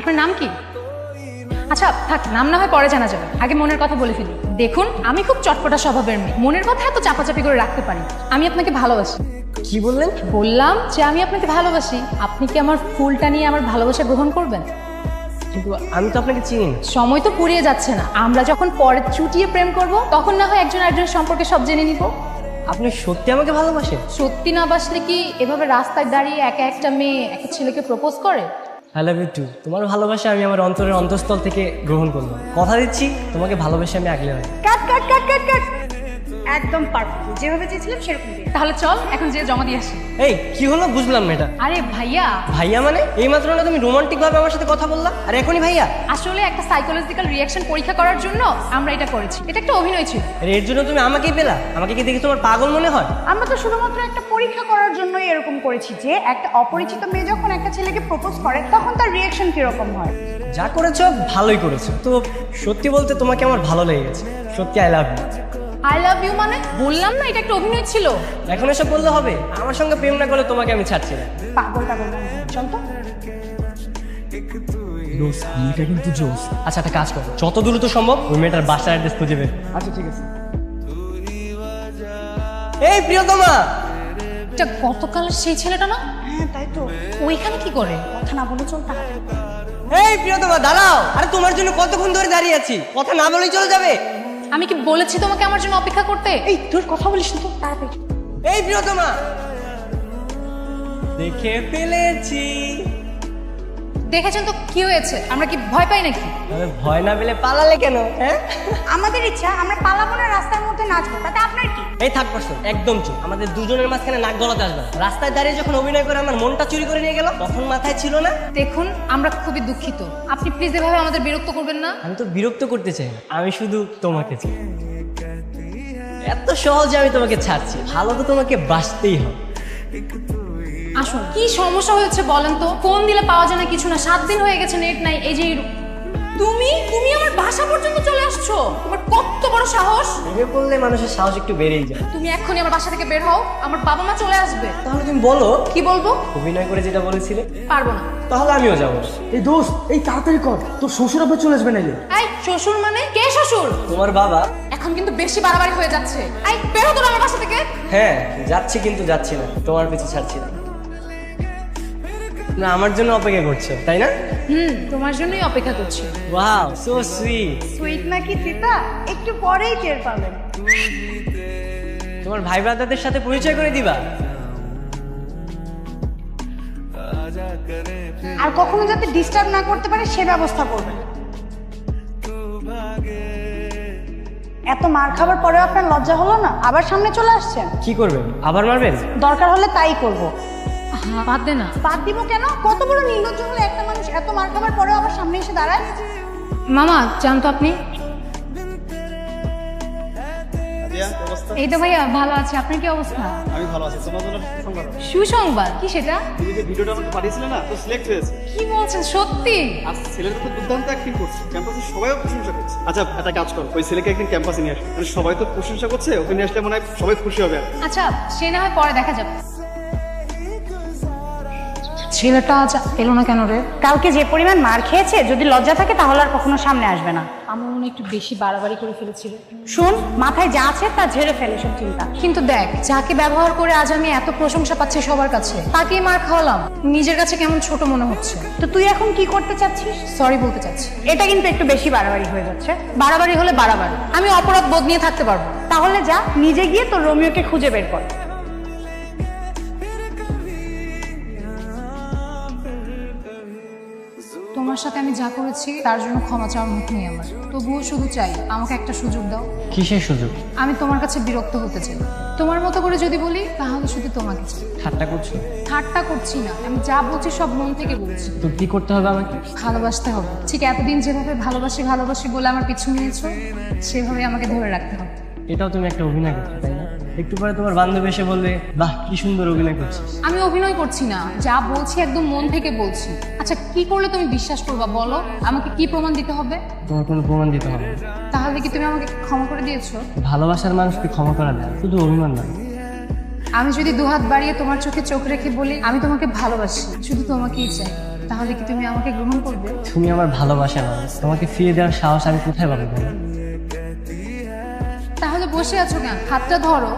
আপনার নাম কি? আচ্ছা থাক, নাম না হয় পরে জানা যাবে, আগে মনের কথা বলে ফেলি। দেখুন, আমি খুব চটপটা স্বভাবের মেয়ে, মনের কথা এত চাপাচাপি করে রাখতে পারি। আমি আপনাকে ভালোবাসি। কি বললেন? বললাম যে আমি আপনাকে ভালোবাসি। আপনি কি আমার ফুলটা নিয়ে আমার ভালোবাসা গ্রহণ করবেন? কিন্তু আমি তো আপনাকে চিনি না। সময় তো পুড়িয়ে যাচ্ছে না, আমরা যখন পরে চুটিয়ে প্রেম করব তখন না হয় একজন আরেকজনের সম্পর্কে সব জেনে নিব। আপনি সত্যি আমাকে ভালোবাসেন? সত্যি না বাসলে কি এভাবে রাস্তায় দাঁড়িয়ে একা একটা মেয়ে একটা ছেলেকে প্রপোজ করে? I love you too. তোমার ভালোবাসা আমি আমার অন্তরের অন্তঃস্থল থেকে গ্রহণ করলাম। কথা দিচ্ছি তোমাকে ভালোবেসে আমি আগলে রাখবো। কাট কাট কাট কাট কাট, একদম পারফেক্ট, যেভাবে চেয়েছিলাম সেরকম দিয়ে। তাহলে চল এখন যে জমা দিয়ে আসি। এই কি হলো বুঝলাম না এটা। আরে ভাইয়া, ভাইয়া মানে এই মাত্র না তুমি রোমান্টিক ভাবে আমার সাথে কথা বললা, আর এখনই ভাইয়া? আসলে একটা সাইকোলজিক্যাল রিঅ্যাকশন পরীক্ষা করার জন্য আমরা এটা করেছি। এটা একটা অভিনয় ছিল। আর এর জন্য তুমি আমাকেই পেলা? আমাকে কি দেখে তোমার পাগল মনে হয়? আমরা তো শুধুমাত্র একটা পরীক্ষা করার জন্যই এরকম করেছি যে একটা অপরিচিত মেয়ে যখন একটা ছেলেকে প্রপোজ করে তখন তার রিঅ্যাকশন কিরকম হয়। যা করেছো ভালোই করেছো। তো সত্যি বলতে তোমাকে আমার ভালো লেগে গেছে। সত্যি I love you. I love you মানে? বললাম না এটা একটা অভিনয় ছিল। এখন এসব বললে হবে? আমার সঙ্গে প্রেম না করলে তোমাকে আমি ছাড়ছি না। পাগল টাগল মনে হয়। চল তো। রোজ মেয়েটা কিন্তু জোস। আচ্ছা একটা কাজ করো, যত দ্রুত সম্ভব ওই মেয়েটার বাসার অ্যাড্রেস খুঁজে বের। আচ্ছা ঠিক আছে। এই প্রিয়তমা! এটা গতকাল সেই ছেলেটা না? হ্যাঁ তাই তো। ওইখানে কি করে? কথা না বলে চল তাড়াতাড়ি। এই প্রিয়তমা দাঁড়াও! আরে তোমার জন্য কতক্ষণ ধরে দাঁড়িয়ে আছি, কথা না বলেই চলে যাবে? আমি কি বলেছি তোমাকে আমার জন্য অপেক্ষা করতে? এই তোর কথা বলিস না তো, তাড়াতাড়ি। এই প্রিয়তমা, দেখে ফেলেছি। দেখেছেন তো কি হয়েছে? আমরা কি ভয় পাই নাকি? তবে ভয় না পেলে পালালে কেন? হ্যাঁ আমাদের ইচ্ছা আমরা পালাবো না, রাস্তার মধ্যে নাচবো, তাতে আপনার কি? এই থাক পারছেন, একদম চুপ। আমাদের দুজনের মাঝখানে নাক গলাতে আসবে না। রাস্তায় দাঁড়িয়ে যখন অভিনয় করে আমার মনটা চুরি করে নিয়ে গেল তখন মাথায় ছিল না? দেখুন, আমরা খুবই দুঃখিত, আপনি প্লিজ এভাবে আমাদের বিরক্ত করবেন না। আমি তো বিরক্ত করতে চাই না, আমি শুধু তোমাকে চাই। এত সহজে আমি তোমাকে ছাড়ছি? ভালো তো তোমাকে বাসতেই হবে। আসুন, কি সমস্যা হয়েছে বলেন তো? ফোন দিলে পাওয়া যায় না, কিছু না, 7 দিন হয়ে গেছে নেট নাই। এই যে তুমি তুমি আমার বাসা পর্যন্ত চলে আসছো, তোমার কত বড় সাহস! ভেবে বললে মানুষের সাহস একটু বেড়েই যায়। তুমি এক্ষুনি আমার বাসা থেকে বের হও, আমার বাবা মা চলে আসবে। তাহলে তুমি বলো কি বলবো? অভিনয় করে যেটা বলেছিলে। পারবো না। তাহলে আমিও যাবো। এই দোস্ত, এই তাড়াতাড়ি কর, তোর শ্বশুর আবার চলে আসবে নাইলে। এই শ্বশুর মানে? কে শ্বশুর? তোমার বাবা। এখন কিন্তু বেশি বাড়াবাড়ি হয়ে যাচ্ছে। এই বের হতো না আমার বাসা থেকে। হ্যাঁ যাচ্ছি, কিন্তু যাচ্ছি না, তোমার পিছু ছাড়ছি না। না আমার জন্য অপেক্ষা করছো তাই না? তোমার জন্যই অপেক্ষা করছি। Wow so sweet. সুইট নাকি তিতা একটু পরেই টের পাবেন। তোমার ভাই ব্রাদারদের সাথে পরিচয় করে দিবা? আর কখনো যাতে ডিস্টার্ব না করতে পারে সে ব্যবস্থা করবেন। এত মার খাবার পরেও আপনার লজ্জা হলো না? আবার সামনে চলে আসছেন। কি করবেন? আবার মারবেন? দরকার হলে তাই করব। বাদ দে না। বাদ দিব কেন? কত বড় নির্লজ্জ হলে একটা মানুষ এত মার খাবার পরেও আবার সামনে এসে দাঁড়ায়। মামা জান তো আপনি? এই তো ভাইয়া ভালো আছে, আপনার কি অবস্থা? আমি ভালো আছি। তোমার জন্য সুসংবাদ আছে। সুসংবাদ? কি সেটা? তুমি যে ভিডিওটা আমাকে পাঠিয়েছিলে না, তো সিলেক্ট হয়েছে। কি বলছেন, সত্যি? আর ছেলেটা তো দুর্দান্ত অ্যাক্টিং করছে, ক্যাম্পাসে সবাইও প্রশংসা করছে। আচ্ছা একটা কাজ করো, ওই ছেলেকে একদিন ক্যাম্পাসে নিয়ে আসো। মানে সবাই তো প্রশংসা করছে, ওকে নিয়ে আসলে মনে হয় সবাই খুশি হবে। আচ্ছা সে না হয় পরে দেখা যাবে। ছেলেটা আজ এলো না কেন রে? কালকে যে পরিমাণ মার খেয়েছে, যদি লজ্জা থাকে তাহলে আর কখনো সামনে আসবে না। আমার মনে হয় একটু বেশি বাড়াবাড়ি করে ফেলেছিল। শোন, মাথায় যা আছে তা ঝেড়ে ফেলে সব চিন্তা। কিন্তু দেখ, যাকে ব্যবহার করে আজ আমি এত প্রশংসা পাচ্ছি সবার কাছে, তাকেই মার খাওয়ালাম। নিজের কাছে কেমন ছোট মনে হচ্ছে। তো তুই এখন কি করতে চাচ্ছিস? সরি বলতে চাচ্ছি। এটা কিন্তু একটু বেশি বাড়াবাড়ি হয়ে যাচ্ছে। বাড়াবাড়ি হলে বাড়াবাড়ি, আমি অপরাধ বোধ নিয়ে থাকতে পারবো। তাহলে যা, নিজে গিয়ে তোর রোমিওকে খুঁজে বের কর। তোমার সাথে আমি যা করেছি তার জন্য ক্ষমা চাওয়ার মুখ নেই আমার। তবুও শুধু চাই আমাকে একটা সুযোগ দাও। কিসের সুযোগ? আমি তোমার কাছে বিরক্ত হতে চাই। তোমার মতো করে যদি বলি তাহলে শুধু তোমাকে চাই। ঠাট্টা করছো? ঠাট্টা করছি না, আমি যা বলছি সব মন থেকে বলছি। তো কি করতে হবে আমাকে? ভালোবাসতে হবে। ঠিক এতদিন যেভাবে ভালোবাসি ভালোবাসি বলে আমার পিছু নিয়েছো, সেভাবে আমাকে ধরে রাখতে হবে। এটাও তুমি একটা অভিনয় করছো তাই না? একটু পরে তোমার বান্ধবী এসে বলবে বাহ কি সুন্দর অভিনয় করছিস। আমি অভিনয় করছি না, যা বলছি একদম মন থেকে বলছি। আচ্ছা কি করলে তুমি বিশ্বাস করবা বলো? আমাকে কি প্রমাণ দিতে হবে? তোমার কোনো প্রমাণ দিতে হবে না। তাহলে কি তুমি আমাকে ক্ষমা করে দিয়েছো? ভালোবাসার মানুষকে ক্ষমা করা যায়, শুধু অভিমান নয়। আমি যদি দুহাত বাড়িয়ে তোমার চোখে চোখ রেখে বলি আমি তোমাকে ভালোবাসি, শুধু তোমাকেই চাই, তাহলে কি তুমি আমাকে গ্রহণ করবে? তুমি আমার ভালোবাসা না, তোমাকে ফিরে দেওয়ার সাহস আমি কোথায় পাবো বলো? তাহলে বসে আছো কেন? হাতটা ধরো।